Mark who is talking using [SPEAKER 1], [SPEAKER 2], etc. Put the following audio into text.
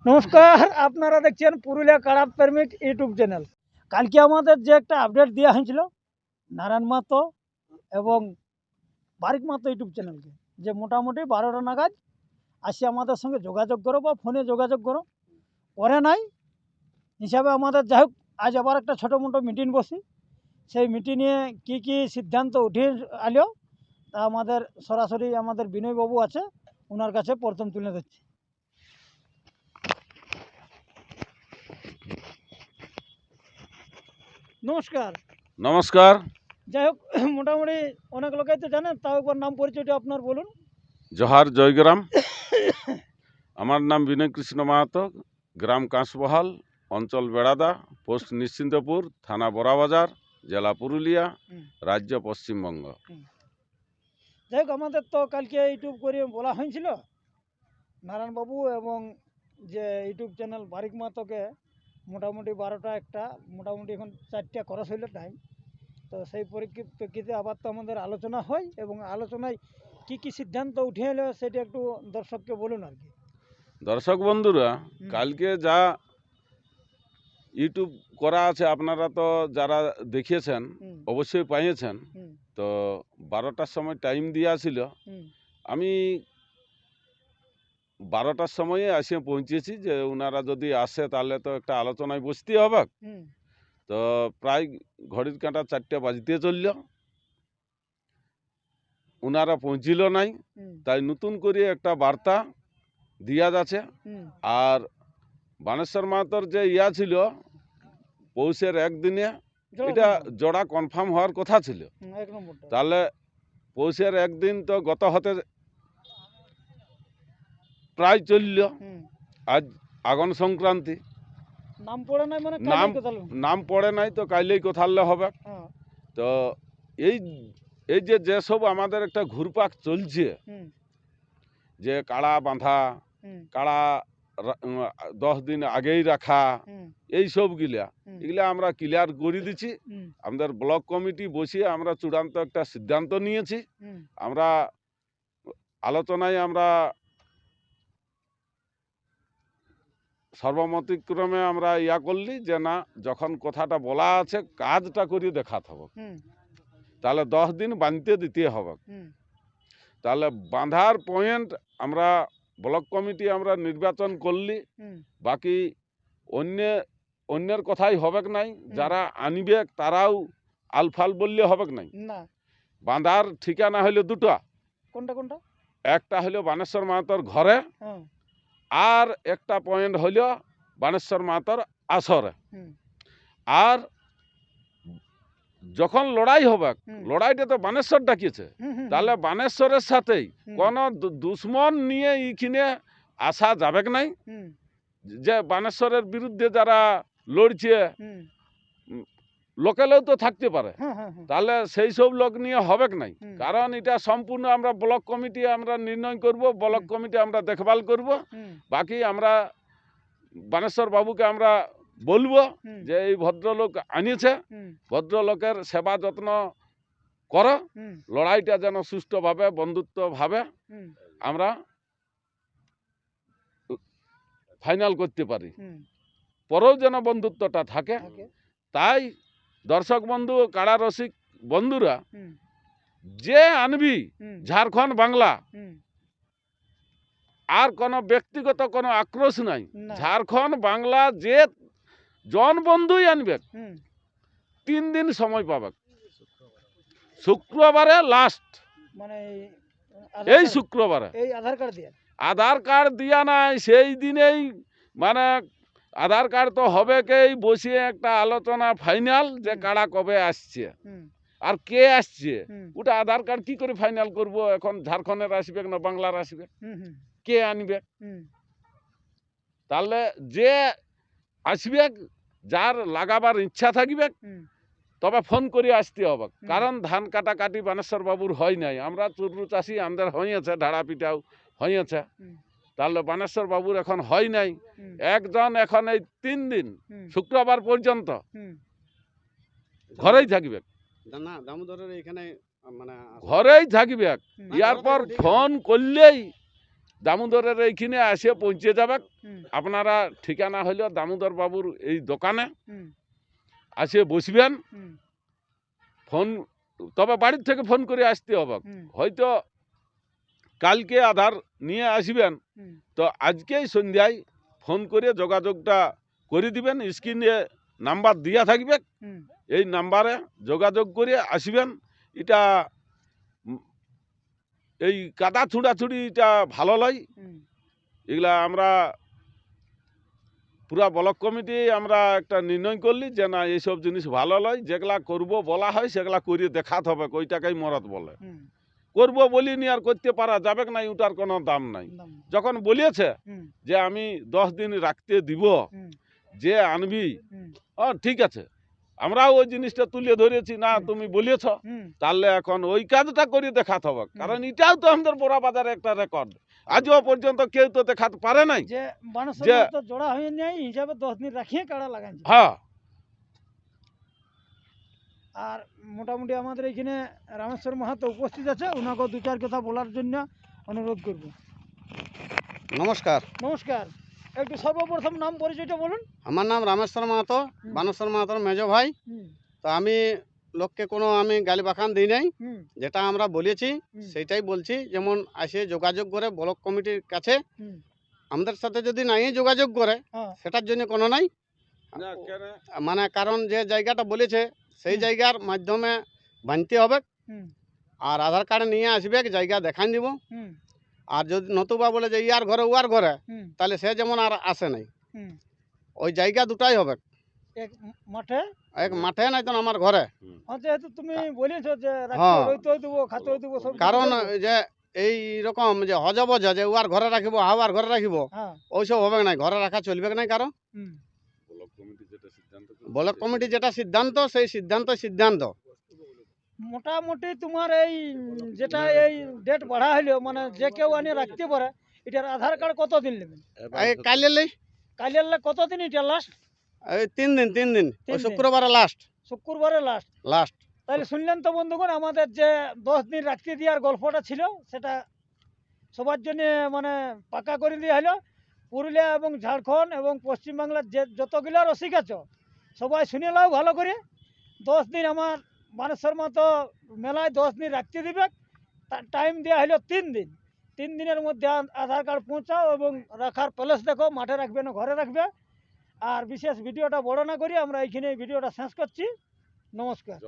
[SPEAKER 1] নমস্কার, আপনারা দেখছেন পুরুলিয়া কাড়া প্রেমিক ইউটিউব চ্যানেল। কালকে আমাদের যে একটা আপডেট দেওয়া হয়েছিল নারায়ণ মাহাতো এবং বারিক মাহাতো ইউটিউব চ্যানেলকে, যে মোটামুটি 12টা নাগাদ আসি আমাদের সঙ্গে যোগাযোগ করো বা ফোনে যোগাযোগ করো, করে নাই হিসাবে আমাদের যাই হোক আজ আবার একটা ছোটো মোটো মিটিং বসি। সেই মিটিংয়ে কি কি সিদ্ধান্ত উঠে আলো তা আমাদের সরাসরি আমাদের বিনয়বাবু আছে, ওনার কাছে প্রথম তুলে দিচ্ছি। নমস্কার।
[SPEAKER 2] নমস্কার।
[SPEAKER 1] যাই হোক, মোটামুটি অনেক লোকেই তো জানেন, তাও একবার নাম পরিচয়টা আপনার বলুন।
[SPEAKER 2] জোহার, জয়গ্রাম। আমার নাম বিনয় কৃষ্ণ মাহাতো, গ্রাম কাঁসবহাল, অঞ্চল বেড়াদা, পোস্ট নিশ্চিন্তপুর, থানা বড়াবাজার, জেলা পুরুলিয়া, রাজ্য পশ্চিমবঙ্গ।
[SPEAKER 1] যাই হোক, আমাদের তো কালকে ইউটিউব করে বলা হয়েছিল নারায়ণবাবু এবং যে ইউটিউব চ্যানেল বারিক মাহাতোকে মোটামুটি 12টা একটা, মোটামুটি এখন 4টা খরচ হইল টাইম। তো সেই পরিপ্রেক্ষিতে আবার তো আমাদের আলোচনা হয় এবং আলোচনায় কি কি সিদ্ধান্ত উঠে এলো সেটা একটু দর্শককে বলুন আর কি।
[SPEAKER 2] দর্শক বন্ধুরা, কালকে যা ইউটিউব করা আছে আপনারা তো যারা দেখিয়েছেন অবশ্যই পাইয়েছেন। তো 12টার সময় টাইম দেওয়া ছিল, আমি 12টার সময়ে এসে পৌঁছেছি যে ওনারা যদি আসে তাহলে তো একটা আলোচনায় বসতে হবে। তো প্রায় ঘড়ির কাঁটা 4টে বাজতে চলল, ওনারা পৌঁছিল নাই। তাই নতুন করে একটা বার্তা দিয়া যাচ্ছে। আর বানেশ্বর মাহাতোর যে ইয়া ছিল পৌষের একদিনে, এটা জোড়া কনফার্ম হওয়ার কথা ছিল। তাহলে পৌষের একদিন তো গত হতে প্রায় চলল। আজ আগুন সংক্রান্তি,
[SPEAKER 1] নাম পড়ে নাই মানে
[SPEAKER 2] নাম পড়ে নাই তো কাইলেই কোথালে হবে। তো এই এই যেসব আমাদের একটা ঘুরপাক চলছে, যে কাড়া বাঁধা, কাড়া 10 দিন আগেই রাখা, এই সবগুলা এগুলা আমরা ক্লিয়ার করে দিচ্ছি। আমাদের ব্লক কমিটি বসিয়ে আমরা চূড়ান্ত একটা সিদ্ধান্ত নিয়েছি। আমরা আলোচনায় আমরা সর্বমতিক্রমে আমরা ইয়া করলি যে না, যখন কথাটা বলা আছে কাজটা করে দেখাতে হবে, তাহলে 10 দিন বাঁধতে দিতে হবে। তাহলে বাঁধার পয়েন্ট আমরা ব্লক কমিটি আমরা নির্বাচন করলি, বাকি অন্যের কথাই হবে নাই। যারা আনিবে তারাও আলফাল বললে হবে নাই। বাঁধার ঠিকানা হইলো দুটো।
[SPEAKER 1] কোনটা?
[SPEAKER 2] একটা হইলো বানেশ্বর মাহাতোর ঘরে, আর একটা পয়েন্ট হইল বানেশ্বর মাহাতোর আসরে। আর যখন লড়াই হবে, লড়াইটা তো বানেশ্বর ডাকিয়েছে, তাহলে বানেশ্বরের সাথেই কোন দুশ্মন নিয়ে এইখানে আসা যাবে নাই। যে বানেশ্বরের বিরুদ্ধে যারা লড়ছে লোকেলেও তো থাকতে পারে, তাহলে সেই সব লোক নিয়ে হবে নাই। কারণ এটা সম্পূর্ণ আমরা ব্লক কমিটি আমরা নির্ণয় করব, ব্লক কমিটি আমরা দেখভাল করব। বাকি আমরা বানেশ্বর বাবুকে আমরা বলবো যে এই ভদ্রলোক আনিয়েছে, ভদ্রলোকের সেবা যত্ন করো, লড়াইটা যেন সুষ্ঠুভাবে বন্ধুত্বভাবে আমরা ফাইনাল করতে পারি, পরেও যেন বন্ধুত্বটা থাকে। তাই দর্শক বন্ধু, কাড়া রসিক বন্ধুরা, যে আনবি ঝাড়খণ্ড বাংলা, আর কোনো ব্যক্তিগত কোনো আক্রোশ নাই। ঝাড়খণ্ড বাংলা যে জন বন্ধুই আনবে 3 দিন সময় পাবে। শুক্রবারে লাস্ট, মানে এই শুক্রবারে আধার কার্ড দিয়া নাই সেই দিনেই, মানে আধার কার্ড তো হবে কেই বসিয়ে একটা আলোচনা ফাইনাল যে কাড়া কবে আসছে আর কে আসছে। ওটা আধার কার্ড কি করে ফাইনাল করব? এখন ঝাড়খণ্ডের আসবে না বাংলার আসবে, কে আনবে? তাহলে যে আসবে, যার লাগাবার ইচ্ছা থাকবে, তবে ফোন করে আসতে হবে। কারণ ধান কাটাকাটি বানেশ্বর বাবুর হয় নাই। আমরা চুরু চাষি, আমাদের হয়েছে, ঢাড়া পিটাও হয়েছে। তাহলে বানেশ্বর বাবুর এখন হয় নাই। একজন এখন এই 3 দিন শুক্রবার পর্যন্ত ঘরেই থাকবে, ঘরেই থাকবে। ইয়ার পর ফোন করলেই দামোদরের এইখানে এসে পৌঁছে যাবে।
[SPEAKER 1] হুম,
[SPEAKER 2] আপনারা ঠিকানা হইল দামোদর বাবুর এই দোকানে
[SPEAKER 1] হুম,
[SPEAKER 2] আসে বসবেন।
[SPEAKER 1] হুম,
[SPEAKER 2] ফোন, তবে বাড়ির থেকে ফোন করে আসতে হবে।
[SPEAKER 1] হুম,
[SPEAKER 2] হয়তো কালকে আধার নিয়ে আসবেন,
[SPEAKER 1] হুম,
[SPEAKER 2] তো আজকেই সন্ধ্যায় ফোন করে যোগাযোগটা করে দিবেন। স্ক্রিনে নাম্বার দেওয়া থাকবে,
[SPEAKER 1] হুম,
[SPEAKER 2] এই নাম্বারে যোগাযোগ করে আসবেন। এটা এই কাদা ছুঁড়াছুড়িটা ভালো লয়।
[SPEAKER 1] হুম,
[SPEAKER 2] এগুলা আমরা পুরা ব্লক কমিটি আমরা একটা নির্ণয় করলি যে না এইসব জিনিস ভালো লয়, যেগুলা করব বলা হয় সেগুলা করে দেখাতে হবে, ওইটাকেই মরদ বলে।
[SPEAKER 1] হুম,
[SPEAKER 2] করব বলিনি আর করতে পারা যাবে না, ওটার কোনো দাম নাই।
[SPEAKER 1] দাম।
[SPEAKER 2] যখন বলিয়েছে
[SPEAKER 1] হুম,
[SPEAKER 2] যে আমি 10 দিন রাখতে দিব,
[SPEAKER 1] হুম,
[SPEAKER 2] যে আনবি,
[SPEAKER 1] হুম,
[SPEAKER 2] ঠিক আছে, আমরাও ওই জিনিসটা তুলে ধরেছি, না
[SPEAKER 1] হুম।
[SPEAKER 2] তুমি বলিয়েছ,
[SPEAKER 1] হুম,
[SPEAKER 2] তাহলে এখন ওই কাজটা করে দেখাতে হবে। কারণ এটাও তো আমাদের বড় বাজারে একটা রেকর্ড, আজও পর্যন্ত কেউ তো দেখাতে পারে নাই।
[SPEAKER 1] যে মানুষের
[SPEAKER 2] যে
[SPEAKER 1] মতো জোড়া হয়ে নেই হিসাবে 10 দিন রাখিয়ে কাড়া লাগাইছে।
[SPEAKER 2] হ্যাঁ,
[SPEAKER 1] আর মোটামুটি আমাদের এখানে রামেশ্বর মাহাতো উপস্থিত আছে, ওনাকেও দু চার কথা বলার জন্য অনুরোধ করব।
[SPEAKER 3] নমস্কার,
[SPEAKER 1] নমস্কার, একটু সর্বপ্রথম নাম পরিচয়টা বলুন।
[SPEAKER 3] আমার নাম রামেশ্বর মাহাতো, বানেশ্বর মাহাতোর মেজো ভাই।
[SPEAKER 1] হুম,
[SPEAKER 3] তো আমি লোককে কোনো আমি গালি বাখান দিই নাই,
[SPEAKER 1] হুম,
[SPEAKER 3] যেটা আমরা বলেছি
[SPEAKER 1] হুম,
[SPEAKER 3] সেইটাই বলছি। যেমন আসে যোগাযোগ করে ব্লক কমিটির কাছে,
[SPEAKER 1] হুম,
[SPEAKER 3] আমাদের সাথে যদি নাই যোগাযোগ করে
[SPEAKER 1] হ্যাঁ,
[SPEAKER 3] সেটার জন্য কোনো নাই।
[SPEAKER 2] না কেন,
[SPEAKER 3] মানে কারণ যে জায়গাটা বলেছে সেই
[SPEAKER 1] হুম।
[SPEAKER 3] জায়গার মাধ্যমে বানতে হবে,
[SPEAKER 1] হুম,
[SPEAKER 3] আর আধার কার্ড নিয়ে আসবে, জায়গা দেখান দিব।
[SPEAKER 1] হুম,
[SPEAKER 3] আর যদি নতুবা বলে যে ইয়ার ঘরে উয়ার ঘরে,
[SPEAKER 1] হুম,
[SPEAKER 3] তাহলে সে যেমন আর আসে নাই।
[SPEAKER 1] হুম।
[SPEAKER 3] ওই জায়গা দুটাই হবে,
[SPEAKER 1] এক মাঠে।
[SPEAKER 3] এক মাঠে নাই তো আমার ঘরে।
[SPEAKER 1] যেহেতু তুমি বলেছো যে রাখতে
[SPEAKER 3] হ্যাঁ,
[SPEAKER 1] রইতেও দেবো, খাতেও দেবো, সব
[SPEAKER 3] কারণ
[SPEAKER 1] কিছু দেবো।
[SPEAKER 3] যে এই রকম যে হজবজ যে উয়ার ঘরে রাখিব হাওয়ার ঘরে রাখিব,
[SPEAKER 1] হ্যাঁ,
[SPEAKER 3] ওইসব হবে না, ঘরে রাখা চলবে না। কারণ
[SPEAKER 1] হুম।
[SPEAKER 2] ব্লক কমিটি যেটা সিদ্ধান্ত করবে,
[SPEAKER 3] ব্লক কমিটি যেটা সিদ্ধান্ত, সেই সিদ্ধান্ত
[SPEAKER 1] মোটামুটি তোমার এই যেটা এই ডেট বাড়া হইলো, মানে যে কেউ আনি রাখতে পারে, এটার আধার কার্ড কতদিন নেবেন?
[SPEAKER 3] এই কাইলে
[SPEAKER 1] কালিয়ার কতদিন এটা লাস্ট?
[SPEAKER 3] এই 3 দিন
[SPEAKER 1] তিন
[SPEAKER 3] ওই
[SPEAKER 1] দিন।
[SPEAKER 3] শুক্রবারে লাস্ট।
[SPEAKER 1] শুক্রবারে লাস্ট। তাহলে শুনলেন তো বন্ধুগণ, আমাদের যে 10 দিন রাখতে দেওয়ার গল্পটা ছিল, সেটা সবার জন্য মানে পাকা করে দেওয়া হলো। পুরুলিয়া এবং ঝাড়খণ্ড এবং পশ্চিমবাংলার যে যতগুলো রসিক আছো, সবাই শুনে নাও ভালো করে। 10 দিন আমার মানেশ্বর মতো মেলায় 10 দিন রাখতে দিবে। তার টাইম দেওয়া হলো 3 দিন। 3 দিনের মধ্যে আধার কার্ড পৌঁছাও এবং রাখার প্লেস দেখো, মাঠে রাখবে না ঘরে রাখবে। আর বিশেষ ভিডিওটা বড় না করি আমরা এইখানে ভিডিওটা শেষ করছি। নমস্কার।